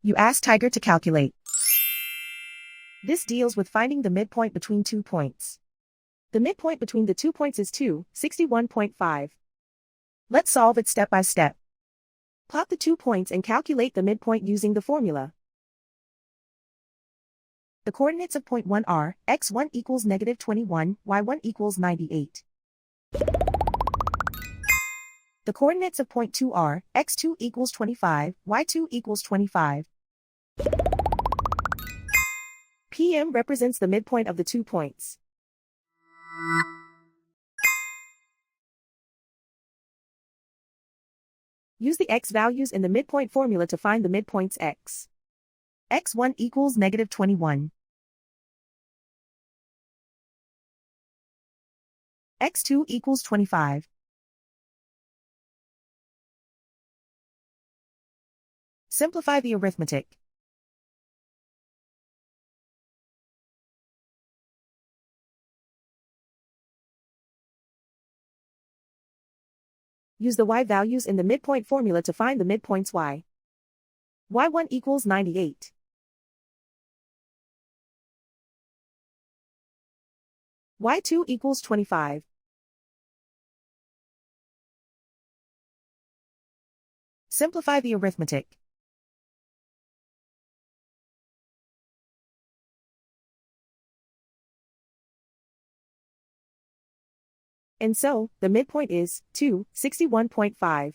You ask Tiger to calculate. This deals with finding the midpoint between 2 points. The midpoint between the 2 points is 261.5. Let's solve it step by step. Plot the 2 points and calculate the midpoint using the formula. The coordinates of point 1 are, x1 equals -21, y1 equals 98. The coordinates of point 2 are, x2 equals 25, y2 equals 25. PM represents the midpoint of the 2 points. Use the x values in the midpoint formula to find the midpoints x. x1 equals -21. x2 equals 25. Simplify the arithmetic. Use the y values in the midpoint formula to find the midpoints y. y1 equals 98. y2 equals 25. Simplify the arithmetic. And so, the midpoint is 261.5.